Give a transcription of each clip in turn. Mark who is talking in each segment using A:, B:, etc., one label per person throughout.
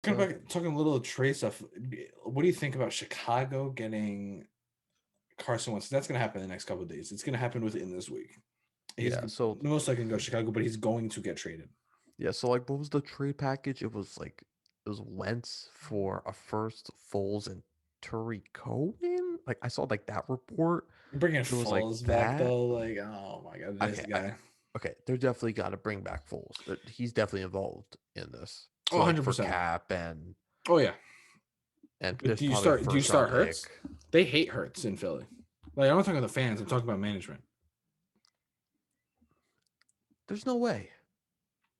A: Talking a little trade stuff. What do you think about Chicago getting Carson Wentz? That's going to happen in the next couple of days. It's going to happen within this week. He's
B: Yeah. So
A: most likely going to go to Chicago, but he's going to get traded.
B: yeah. So like, what was the trade package? It was Wentz for a first, Foles and Turi Cohen. Like I saw like that report.
A: Bringing
B: It was like
A: Foles back
B: that.
A: though, like oh my god, this
B: Okay.
A: guy.
B: Okay. They're definitely got to bring back Foles. He's definitely involved in this.
A: Oh,
B: So like for
A: 100%.
B: Cap
A: Oh yeah.
B: and
A: But
B: there's probably a
A: do you
B: first round
A: start Hurts?
B: pick.
A: They hate Hurts in Philly. Like I'm not talking about the fans. I'm talking about management.
B: There's no way.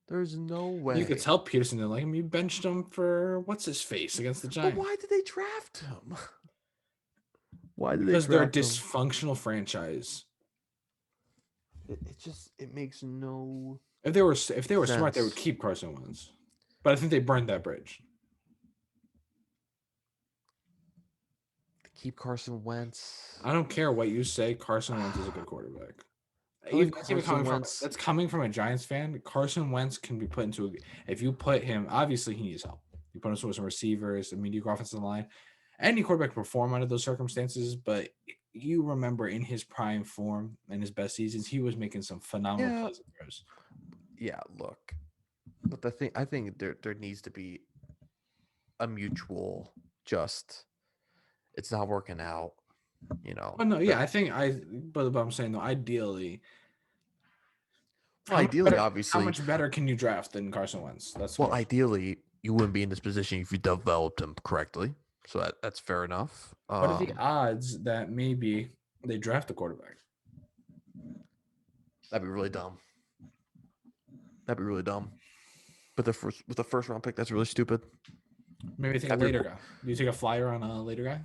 B: There's no
A: You could
B: way.
A: tell Peterson didn't like him. You benched him for what's his face against the
B: But
A: Giants
B: why did they draft him? Why did they
A: because they're a
B: draft him?
A: dysfunctional franchise.
B: It just it makes no
A: If they were smart, they would
B: sense.
A: keep Carson Wentz. But I think they burned that bridge.
B: Keep Carson Wentz.
A: I don't care what you say. Carson Wentz is a good quarterback.
B: I
A: Even
B: like
A: that's even
B: Carson
A: coming from
B: Wentz.
A: a Giants fan. Carson Wentz can be put into if you put him. Obviously, he needs help. You put him with some receivers, a mediocre offensive line. Any quarterback can perform under those circumstances, but you remember in his prime form and his best seasons, he was making some phenomenal
B: Yeah,
A: plays and throws.
B: yeah. Look, but the thing I think there needs to be a mutual. Just it's not working out. You know
A: But no,
B: the
A: yeah, I think but I'm saying though, ideally,
B: well, ideally,
A: how
B: obviously,
A: much better can you draft than Carson Wentz? That's the
B: well,
A: question.
B: ideally, you wouldn't be in this position if you developed him correctly. So that's fair enough.
A: What are the odds that maybe they draft a quarterback?
B: That'd be really dumb. That'd be really dumb. But the first with the first round pick, that's really stupid.
A: Maybe take a
B: Every
A: later guy. Do you take a flyer on a later guy?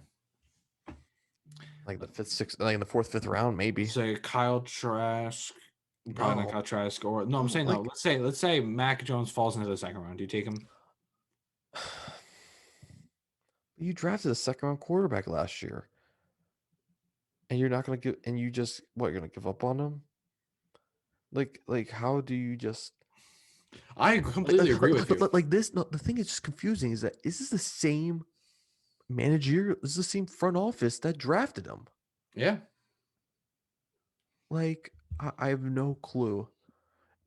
B: like the fifth, sixth, like in the fourth, fifth round, maybe.
A: Say Kyle Trask, probably not
B: No,
A: Kyle Trask, or no, I'm
B: no,
A: saying no.
B: like
A: Let's say Mac Jones falls into the second round. Do you take him?
B: you drafted a second round quarterback last year, and you're not gonna give, and you just what you're gonna give up on him? Like how do you just
A: I completely agree with you.
B: like this? No, the thing is just confusing is that is this the same managerial? Is the same front office that drafted him?
A: Yeah.
B: Like I have no clue,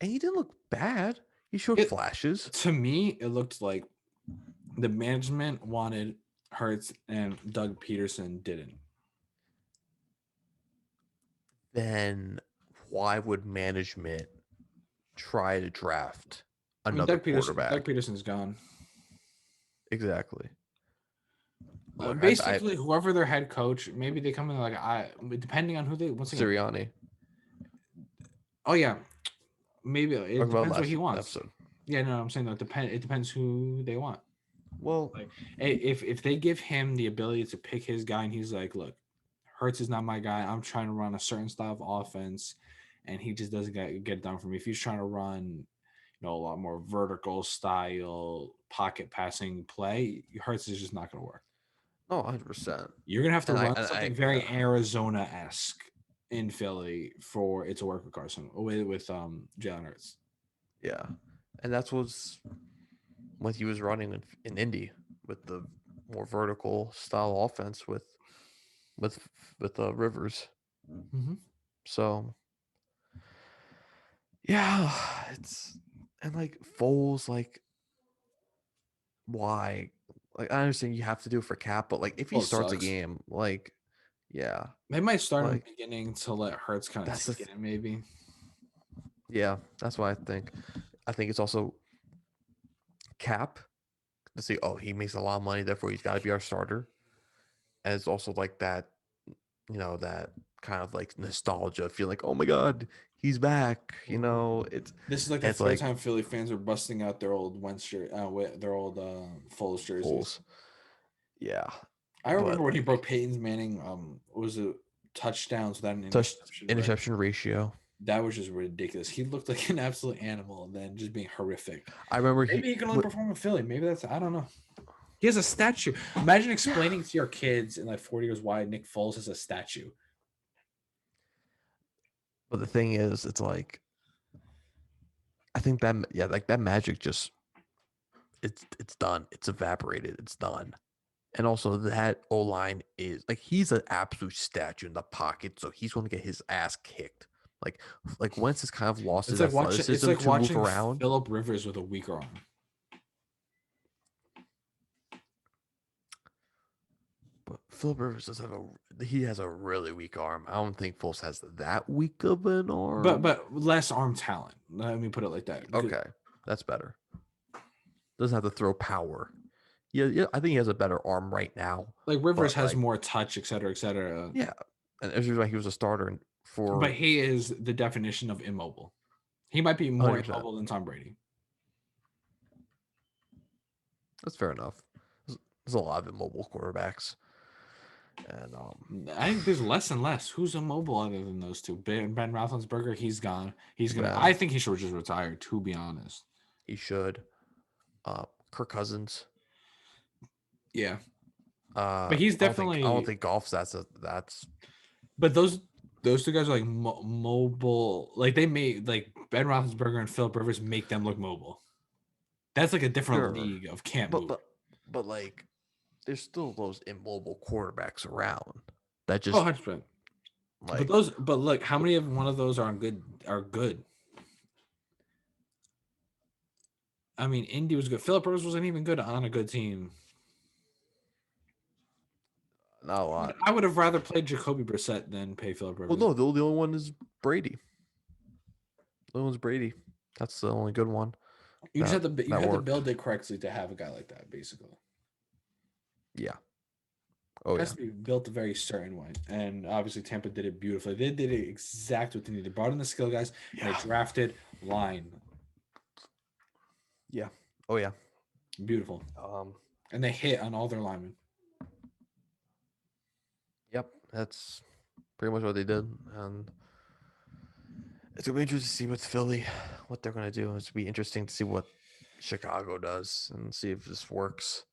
B: and he didn't look bad. He showed
A: It
B: flashes.
A: to me, it looked like the management wanted Hurts and Doug Peterson didn't.
B: Then why would management try to draft
A: I mean,
B: another
A: Doug
B: quarterback?
A: Peterson's gone.
B: Exactly. Look, I
A: Basically, whoever their head coach, maybe they come in like depending on who they once again.
B: Sirianni
A: Oh yeah, maybe it
B: talked about
A: depends what
B: last
A: he wants.
B: episode.
A: Yeah, no, I'm saying that it depends who they want.
B: Well,
A: Like if they give him the ability to pick his guy and he's like, look, Hertz is not my guy. I'm trying to run a certain style of offense, and he just doesn't get it done for me. If he's trying to run, a lot more vertical style pocket passing play, Hertz is just not going to work.
B: no, 100%.
A: You're gonna have to run
B: I
A: something very Arizona esque in Philly for it to work with Carson with Jalen Hurts.
B: yeah, and that's what he was running in Indy with the more vertical style offense with Rivers.
A: Mm-hmm.
B: So yeah, it's and like Foles, like why? Like I understand you have to do it for Cap, but like if he
A: Well, it
B: starts a
A: sucks.
B: game, like yeah,
A: They might start in the
B: like
A: beginning to let Hurts kind of
B: that's the
A: take it in, maybe.
B: yeah, that's what I think. I think it's also Cap to see. Oh, he makes a lot of money, therefore he's got to be our starter. And it's also like that, that kind of like nostalgia, feel like, oh my god, he's back.
A: This is like the
B: It's
A: third
B: like
A: time Philly fans are busting out their old Wentz shirt, their old Foles jerseys.
B: Foles, yeah,
A: I
B: but
A: remember when he
B: like
A: broke Peyton Manning was a touchdowns without an
B: touch
A: interception record.
B: interception ratio.
A: That was just ridiculous. He looked like an absolute animal, and then just being horrific.
B: I remember
A: Maybe
B: he
A: he can only
B: what
A: perform in Philly. Maybe that's I don't know. He has a statue. Imagine explaining to your kids in like 40 years why Nick Foles has a statue.
B: but the thing is, it's like I think that yeah, like that magic just it's done. It's evaporated. It's done. And also that O line is like he's an absolute statue in the pocket, so he's going to get his ass kicked. Like Wentz has kind of lost
A: It's
B: his
A: like watching. It's
B: athleticism
A: like
B: to move
A: watching
B: around.
A: Philip Rivers with a weaker arm.
B: But Philip Rivers does have he has a really weak arm. I don't think Foles has that weak of an arm.
A: But less arm talent. Let me put it like that.
B: Okay, that's better. Doesn't have to throw power. Yeah, I think he has a better arm right now.
A: Like Rivers
B: But
A: has more touch, et cetera, et cetera.
B: yeah, and it's like he was a starter
A: But
B: for
A: he is the definition of immobile. He might be more
B: 100%.
A: immobile than Tom Brady.
B: That's fair enough. There's a lot of immobile quarterbacks, and
A: I think there's less and less. Who's immobile other than those two? Ben Roethlisberger, he's gone. He's gonna.
B: yeah,
A: I think he should just retire. To be honest,
B: he should. Kirk Cousins.
A: yeah. But he's definitely.
B: I don't think golf's that's.
A: But those two guys are like mobile. Like they made like Ben Roethlisberger and Philip Rivers make them look mobile. That's like a different league of can't move.
B: But like, there's still those immobile quarterbacks around that just
A: 100%. Like, but look, how many of one of those are good? I mean, Indy was good. Philip Rivers wasn't even good on a good team.
B: Not a lot.
A: I would have rather played Jacoby Brissett than pay Philip Rivers.
B: Well, no, the only one is Brady. The only one's Brady. That's the only good one.
A: You just have to build it correctly to have a guy like that, basically.
B: Yeah.
A: It has to be built a very certain way. And obviously Tampa did it beautifully. They did it exactly what they needed. They brought in the skill guys and they drafted line.
B: Yeah. Oh yeah.
A: Beautiful. And they hit on all their linemen.
B: Yep. That's pretty much what they did. And it's gonna be interesting to see with Philly what they're gonna do. It's gonna be interesting to see what Chicago does and see if this works.